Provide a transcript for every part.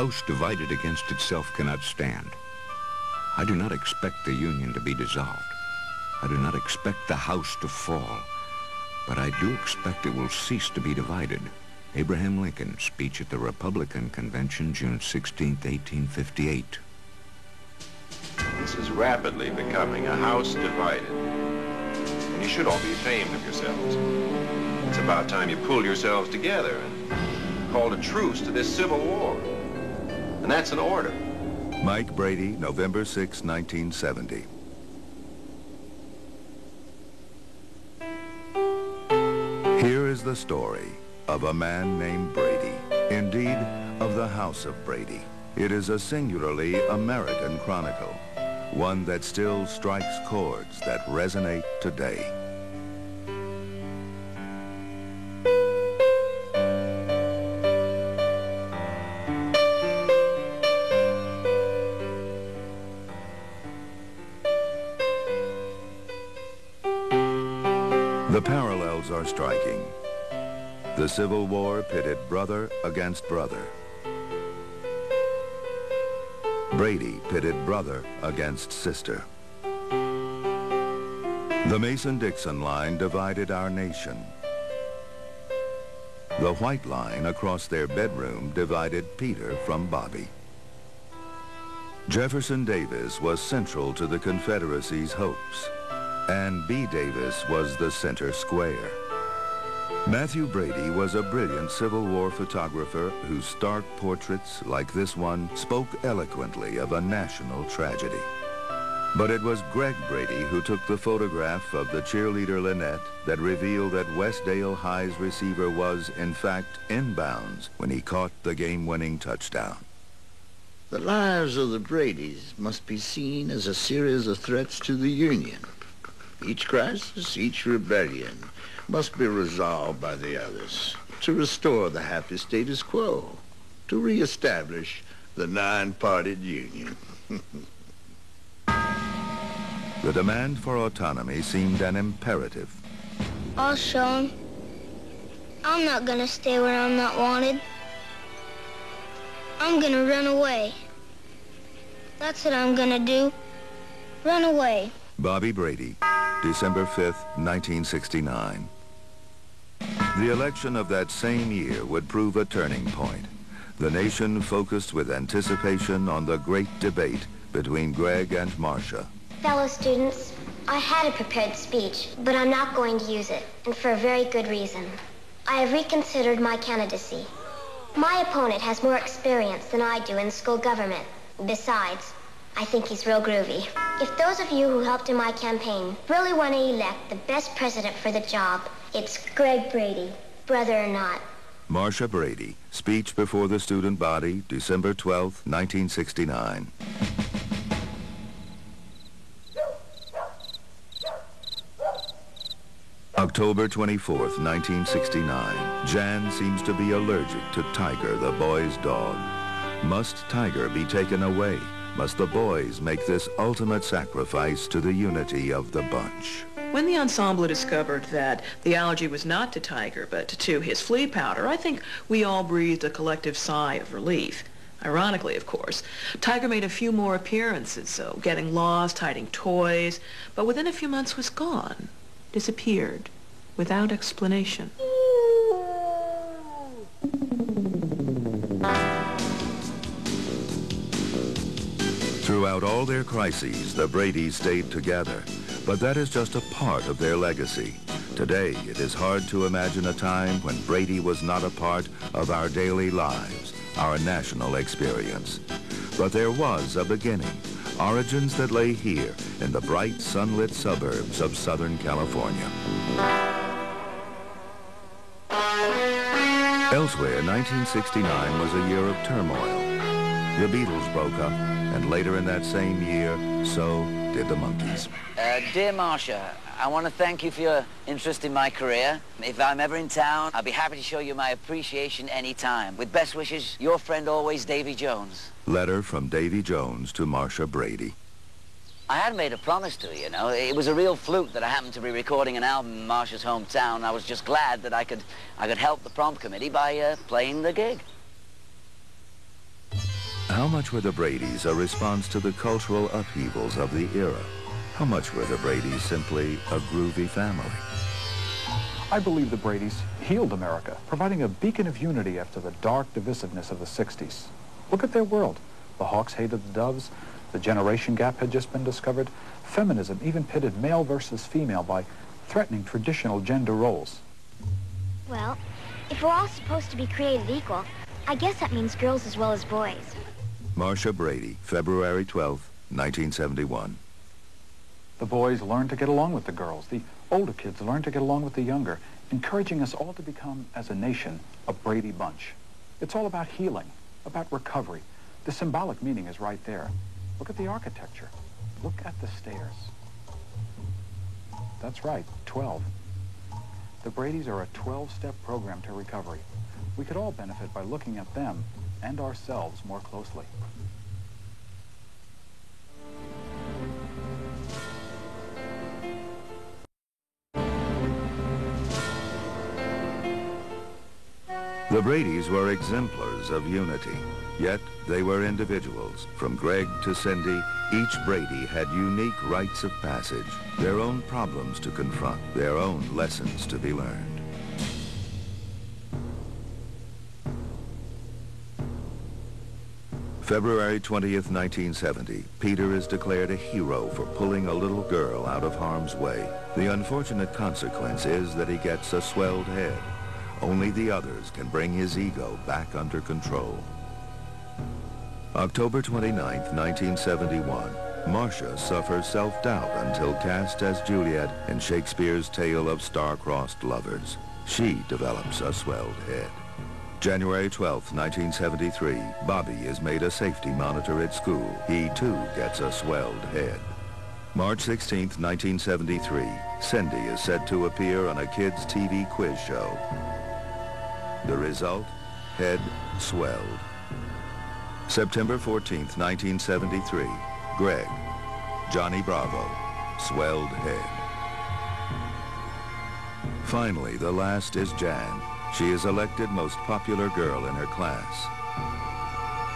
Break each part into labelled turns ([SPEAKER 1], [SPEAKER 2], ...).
[SPEAKER 1] house divided against itself cannot stand. I do not expect the Union to be dissolved. I do not expect the house to fall. But I do expect it will cease to be divided. Abraham Lincoln, speech at the Republican Convention, June 16, 1858.
[SPEAKER 2] This is rapidly becoming a house divided. And you should all be ashamed of yourselves. It's about time you pulled yourselves together and called a truce to this civil war. And that's an order.
[SPEAKER 3] Mike Brady, November 6, 1970. Here is the story of a man named Brady. Indeed, of the House of Brady. It is a singularly American chronicle, one that still strikes chords that resonate today. The parallels are striking. The Civil War pitted brother against brother. Brady pitted brother against sister. The Mason-Dixon line divided our nation. The white line across their bedroom divided Peter from Bobby. Jefferson Davis was central to the Confederacy's hopes, and B. Davis was the center square. Matthew Brady was a brilliant Civil War photographer whose stark portraits, like this one, spoke eloquently of a national tragedy. But it was Greg Brady who took the photograph of the cheerleader Lynette that revealed that Westdale High's receiver was, in fact, in bounds when he caught the game-winning touchdown.
[SPEAKER 4] The lives of the Bradys must be seen as a series of threats to the Union. Each crisis, each rebellion must be resolved by the others to restore the happy status quo, to reestablish the nine-parted Union.
[SPEAKER 3] The demand for autonomy seemed an imperative.
[SPEAKER 5] I'll show 'em. I'm not gonna stay where I'm not wanted. I'm gonna run away. That's what I'm gonna do. Run away.
[SPEAKER 3] Bobby Brady, December 5th, 1969. The election of that same year would prove a turning point. The nation focused with anticipation on the great debate between Greg and Marcia.
[SPEAKER 6] Fellow students, I had a prepared speech, but I'm not going to use it, and for a very good reason. I have reconsidered my candidacy. My opponent has more experience than I do in school government. Besides, I think he's real groovy. If those of you who helped in my campaign really want to elect the best president for the job, it's Greg Brady, brother or not.
[SPEAKER 3] Marcia Brady, speech before the student body, December 12th, 1969. October 24th, 1969. Jan seems to be allergic to Tiger, the boy's dog. Must Tiger be taken away? Must the boys make this ultimate sacrifice to the unity of the bunch?
[SPEAKER 7] When the ensemble discovered that the allergy was not to Tiger, but to his flea powder, I think we all breathed a collective sigh of relief. Ironically, of course, Tiger made a few more appearances, so getting lost, hiding toys, but within a few months was gone, disappeared, without explanation.
[SPEAKER 3] Throughout all their crises, the Bradys stayed together. But that is just a part of their legacy. Today, it is hard to imagine a time when Brady was not a part of our daily lives, our national experience. But there was a beginning, origins that lay here in the bright, sunlit suburbs of Southern California. Elsewhere, 1969 was a year of turmoil. The Beatles broke up, and later in that same year, so did the Monkees.
[SPEAKER 8] Dear Marcia, I want to thank you for your interest in my career. If I'm ever in town, I'll be happy to show you my appreciation anytime. With best wishes, your friend always, Davy Jones.
[SPEAKER 3] Letter from Davy Jones to Marcia Brady.
[SPEAKER 8] I had made a promise to you, you know. It was a real fluke that I happened to be recording an album in Marcia's hometown. I was just glad that I could help the prom committee by playing the gig.
[SPEAKER 3] How much were the Bradys a response to the cultural upheavals of the era? How much were the Bradys simply a groovy family?
[SPEAKER 9] I believe the Bradys healed America, providing a beacon of unity after the dark divisiveness of the 60s. Look at their world. The Hawks hated the Doves. The generation gap had just been discovered. Feminism even pitted male versus female by threatening traditional gender roles.
[SPEAKER 6] Well, if we're all supposed to be created equal, I guess that means girls as well as boys.
[SPEAKER 3] Marcia Brady, February 12, 1971.
[SPEAKER 9] The boys learned to get along with the girls. The older kids learned to get along with the younger, encouraging us all to become, as a nation, a Brady bunch. It's all about healing, about recovery. The symbolic meaning is right there. Look at the architecture. Look at the stairs. That's right, 12. The Bradys are a 12-step program to recovery. We could all benefit by looking at them and ourselves more closely.
[SPEAKER 3] The Bradys were exemplars of unity, yet they were individuals. From Greg to Cindy, each Brady had unique rites of passage, their own problems to confront, their own lessons to be learned. February 20th, 1970, Peter is declared a hero for pulling a little girl out of harm's way. The unfortunate consequence is that he gets a swelled head. Only the others can bring his ego back under control. October 29th, 1971, Marcia suffers self-doubt until cast as Juliet in Shakespeare's tale of star-crossed lovers. She develops a swelled head. January 12th, 1973, Bobby is made a safety monitor at school. He, too, gets a swelled head. March 16th, 1973, Cindy is set to appear on a kids' TV quiz show. The result? Head swelled. September 14th, 1973, Greg, Johnny Bravo, swelled head. Finally, the last is Jan. She is elected most popular girl in her class.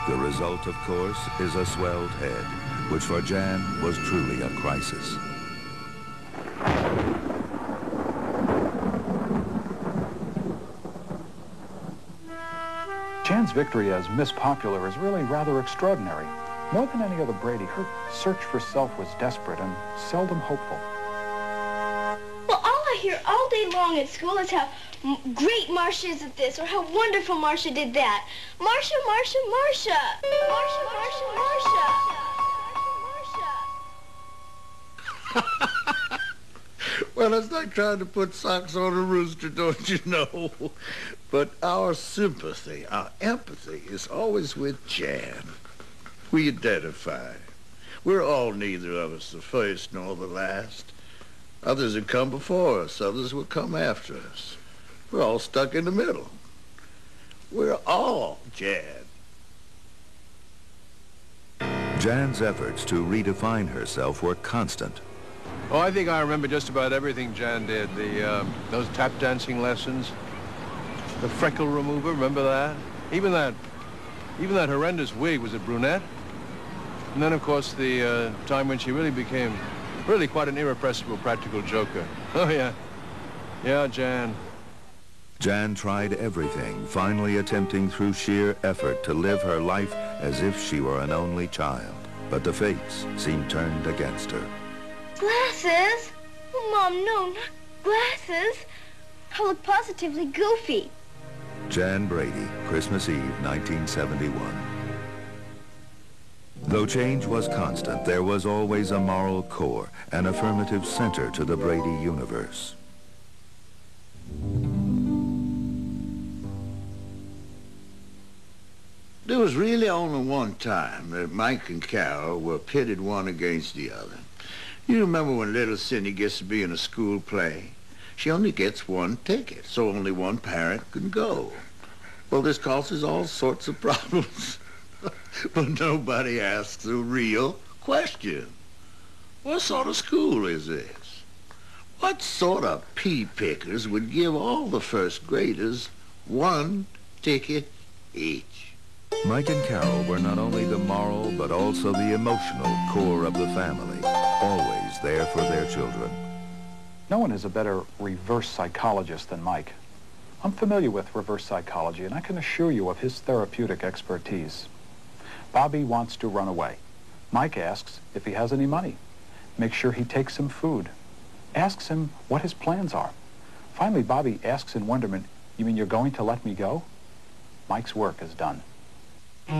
[SPEAKER 3] The result, of course, is a swelled head, which for Jan was truly a crisis.
[SPEAKER 9] Jan's victory as Miss Popular is really rather extraordinary. More than any other Brady, her search for self was desperate and seldom hopeful.
[SPEAKER 10] Well, all I hear all day long at school is how great Marcia is at this, or how wonderful Marcia did that. Marcia, Marcia, Marcia. Marcia, Marcia, Marcia.
[SPEAKER 4] Well, it's like trying to put socks on a rooster, don't you know? But our sympathy, our empathy is always with Jan. We identify. We're all neither of us the first nor the last. Others have come before us. Others will come after us. We're all stuck in the middle. We're all Jan.
[SPEAKER 3] Jan's efforts to redefine herself were constant.
[SPEAKER 2] Oh, I think I remember just about everything Jan did. Those tap dancing lessons, the freckle remover, remember that? Even that horrendous wig, was it brunette? And then, of course, the time when she really became quite an irrepressible practical joker. Oh, yeah. Yeah, Jan.
[SPEAKER 3] Jan tried everything, finally attempting through sheer effort to live her life as if she were an only child. But the fates seemed turned against her.
[SPEAKER 10] Glasses? Oh, Mom, no, not glasses. I look positively goofy.
[SPEAKER 3] Jan Brady, Christmas Eve, 1971. Though change was constant, there was always a moral core, an affirmative center to the Brady universe.
[SPEAKER 4] There was really only one time that Mike and Carol were pitted one against the other. You remember when little Cindy gets to be in a school play? She only gets one ticket, so only one parent can go. Well, this causes all sorts of problems. But nobody asks a real question. What sort of school is this? What sort of pea pickers would give all the first graders one ticket each?
[SPEAKER 3] Mike and Carol were not only the moral, but also the emotional core of the family, always there for their children.
[SPEAKER 9] No one is a better reverse psychologist than Mike. I'm familiar with reverse psychology, and I can assure you of his therapeutic expertise. Bobby wants to run away. Mike asks if he has any money. Makes sure he takes some food. Asks him what his plans are. Finally, Bobby asks in wonderment, "You mean you're going to let me go?" Mike's work is done.
[SPEAKER 2] Now,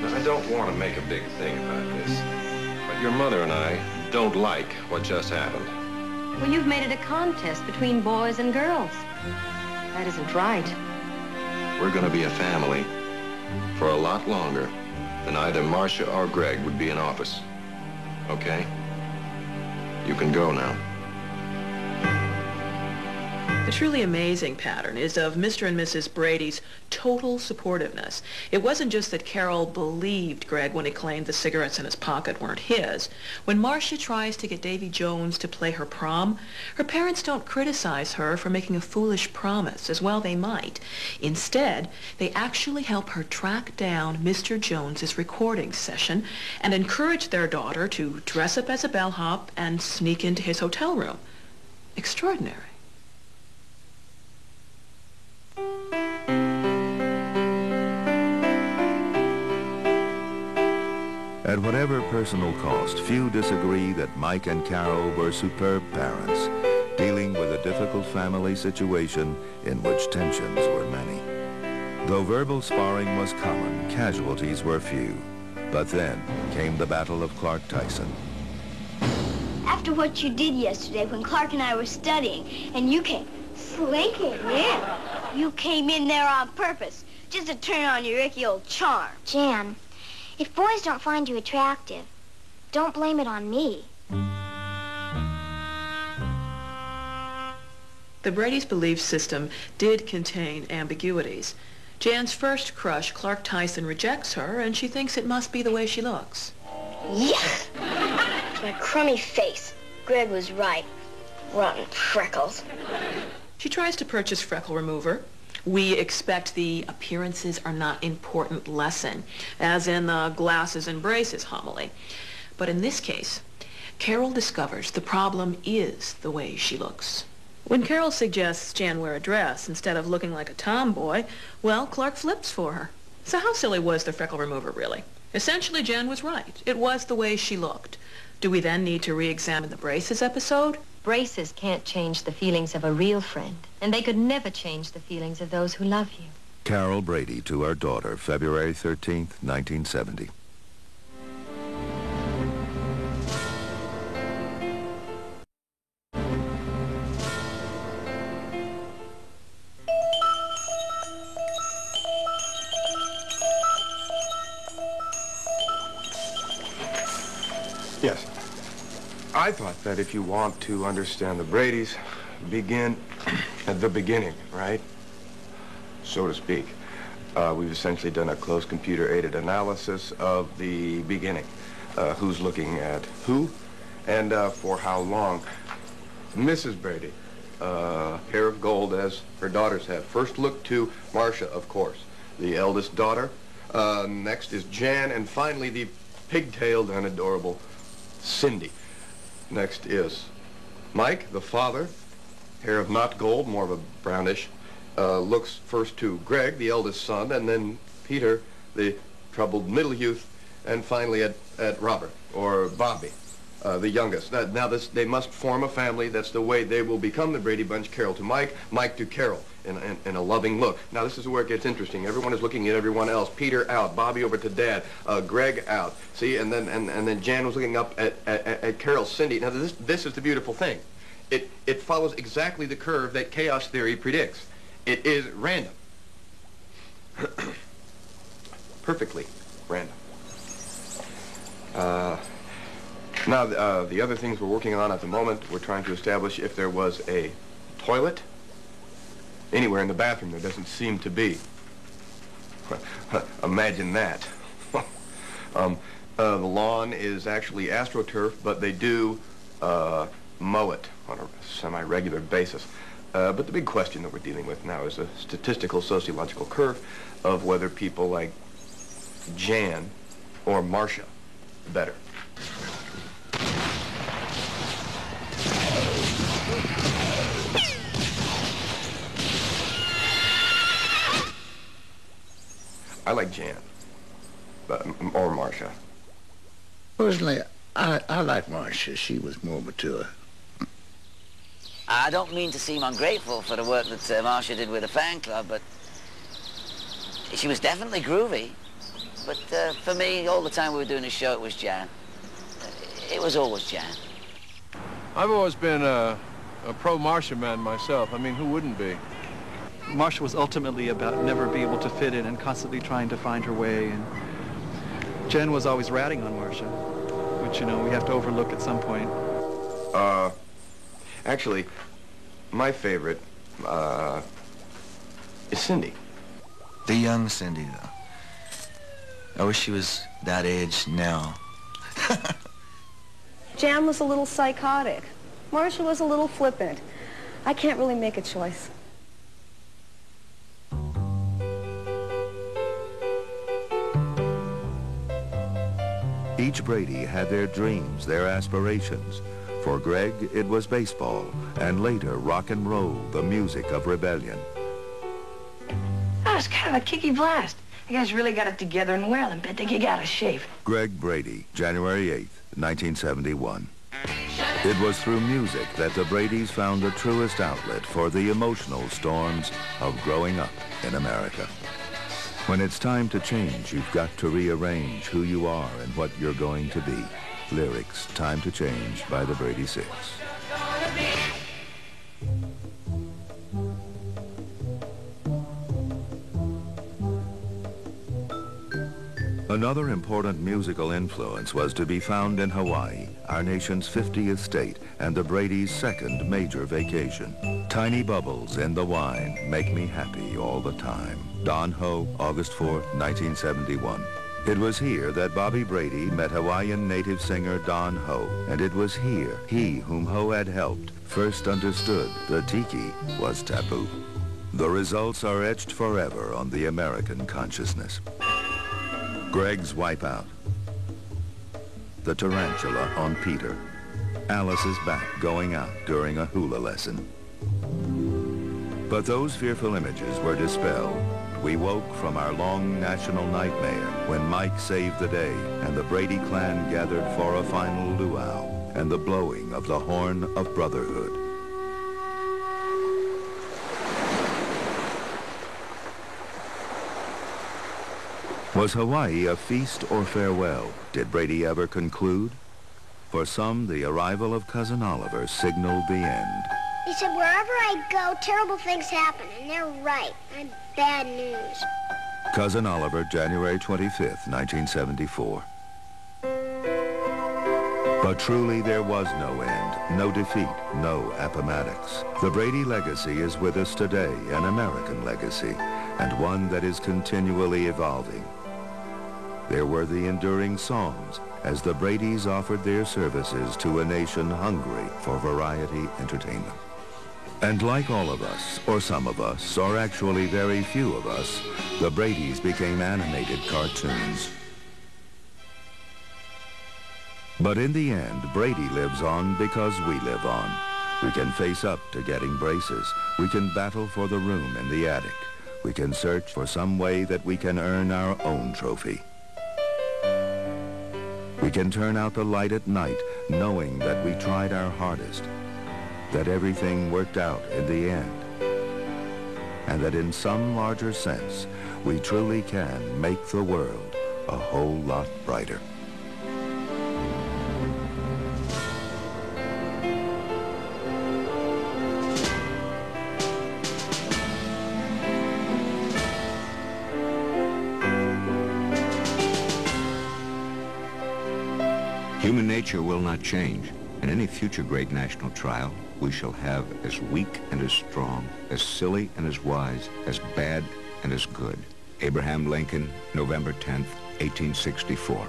[SPEAKER 2] I don't want to make a big thing about this, but your mother and I don't like what just happened.
[SPEAKER 11] Well, you've made it a contest between boys and girls. That isn't right.
[SPEAKER 2] We're going to be a family for a lot longer than either Marcia or Greg would be in office. Okay? You can go now.
[SPEAKER 7] The truly amazing pattern is of Mr. and Mrs. Brady's total supportiveness. It wasn't just that Carol believed Greg when he claimed the cigarettes in his pocket weren't his. When Marcia tries to get Davy Jones to play her prom, her parents don't criticize her for making a foolish promise, as well they might. Instead, they actually help her track down Mr. Jones's recording session and encourage their daughter to dress up as a bellhop and sneak into his hotel room. Extraordinary.
[SPEAKER 3] At whatever personal cost, few disagree that Mike and Carol were superb parents, dealing with a difficult family situation in which tensions were many. Though verbal sparring was common, casualties were few. But then came the Battle of Clark Tyson.
[SPEAKER 10] After what you did yesterday when Clark and I were studying, and you came slinking in. You came in there on purpose, just to turn on your icky old charm.
[SPEAKER 6] Jan, if boys don't find you attractive, don't blame it on me.
[SPEAKER 7] The Brady's belief system did contain ambiguities. Jan's first crush, Clark Tyson, rejects her, and she thinks it must be the way she looks.
[SPEAKER 10] Yes! My crummy face. Greg was right. Rotten freckles.
[SPEAKER 7] She tries to purchase freckle remover. We expect the appearances are not important lesson, as in the glasses and braces homily. But in this case, Carol discovers the problem is the way she looks. When Carol suggests Jan wear a dress instead of looking like a tomboy, well, Clark flips for her. So how silly was the freckle remover, really? Essentially, Jan was right. It was the way she looked. Do we then need to re-examine the braces episode?
[SPEAKER 11] Braces can't change the feelings of a real friend, and they could never change the feelings of those who love you.
[SPEAKER 3] Carol Brady to her daughter, February 13th, 1970.
[SPEAKER 12] Yes. I thought that if you want to understand the Bradys, begin at the beginning, right? So to speak. We've essentially done a closed computer-aided analysis of the beginning. Who's looking at who and for how long. Mrs. Brady, hair of gold as her daughters have. First look to Marcia, of course, the eldest daughter. Next is Jan, and finally the pigtailed and adorable Cindy. Next is Mike, the father, hair of not gold, more of a brownish. Looks first to Greg, the eldest son, and then Peter, the troubled middle youth, and finally at Robert, or Bobby, the youngest. Now they must form a family. That's the way they will become the Brady Bunch. Carol to Mike, Mike to Carol, in a loving look. Now this is where it gets interesting. Everyone is looking at everyone else. Peter out, Bobby over to Dad, Greg out. See, and then Jan was looking up at Carol, Cindy. Now this is the beautiful thing. It follows exactly the curve that chaos theory predicts. It is random. Perfectly random. Now, the other things we're working on at the moment, we're trying to establish if there was a toilet anywhere in the bathroom. There doesn't seem to be. Imagine that. The lawn is actually AstroTurf, but they do mow it on a semi-regular basis. But the big question that we're dealing with now is a statistical sociological curve of whether people like Jan or Marcia better. I like Jan, or Marcia.
[SPEAKER 4] Personally, I like Marcia. She was more mature.
[SPEAKER 8] I don't mean to seem ungrateful for the work that Marcia did with the fan club, but she was definitely groovy. But for me, all the time we were doing the show, it was Jan. It was always Jan.
[SPEAKER 13] I've always been a pro-Marcia man myself. I mean, who wouldn't be?
[SPEAKER 14] Marcia was ultimately about never being able to fit in and constantly trying to find her way. And Jen was always ratting on Marcia, which, you know, we have to overlook at some point.
[SPEAKER 12] Actually, my favorite, is Cindy.
[SPEAKER 15] The young Cindy, though. I wish she was that age now.
[SPEAKER 16] Jan was a little psychotic. Marcia was a little flippant. I can't really make a choice.
[SPEAKER 3] Each Brady had their dreams, their aspirations. For Greg, it was baseball, and later rock and roll, the music of rebellion.
[SPEAKER 17] Oh, it's kind of a kicky blast. You guys really got it together and well, and bet they get out of shape.
[SPEAKER 3] Greg Brady, January 8th, 1971. It was through music that the Bradys found the truest outlet for the emotional storms of growing up in America. When it's time to change, you've got to rearrange who you are and what you're going to be. Lyrics, Time to Change by the Brady Six. Another important musical influence was to be found in Hawaii, our nation's 50th state, and the Brady's second major vacation. Tiny bubbles in the wine make me happy all the time. Don Ho, August 4th, 1971. It was here that Bobby Brady met Hawaiian native singer Don Ho, and it was here he, whom Ho had helped, first understood the tiki was taboo. The results are etched forever on the American consciousness. Greg's Wipeout, the tarantula on Peter, Alice's back going out during a hula lesson. But those fearful images were dispelled. We woke from our long national nightmare when Mike saved the day and the Brady clan gathered for a final luau and the blowing of the horn of brotherhood. Was Hawaii a feast or farewell? Did Brady ever conclude? For some, the arrival of Cousin Oliver signaled the end.
[SPEAKER 5] He said, wherever I go, terrible things happen, and they're right. I'm bad news.
[SPEAKER 3] Cousin Oliver, January 25th, 1974. But truly there was no end, no defeat, no Appomattox. The Brady legacy is with us today, an American legacy, and one that is continually evolving. There were the enduring songs as the Bradys offered their services to a nation hungry for variety entertainment. And like all of us, or some of us, or actually very few of us, the Bradys became animated cartoons. But in the end, Brady lives on because we live on. We can face up to getting braces. We can battle for the room in the attic. We can search for some way that we can earn our own trophy. We can turn out the light at night knowing that we tried our hardest, that everything worked out in the end, and that in some larger sense, we truly can make the world a whole lot brighter.
[SPEAKER 1] Human nature will not change. In any future great national trial, we shall have as weak and as strong, as silly and as wise, as bad and as good. Abraham Lincoln, November 10th, 1864.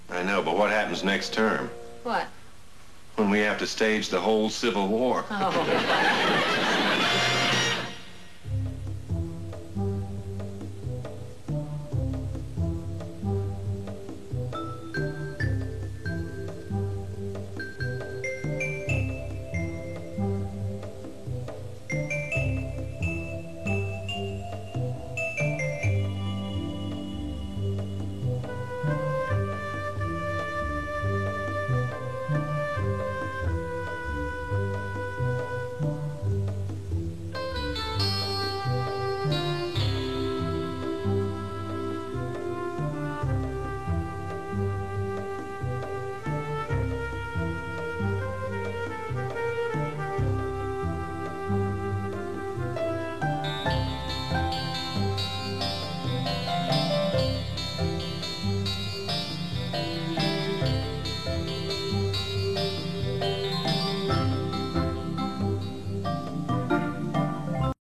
[SPEAKER 2] I know, but what happens next term?
[SPEAKER 11] What?
[SPEAKER 2] When we have to stage the whole Civil War.
[SPEAKER 11] Oh.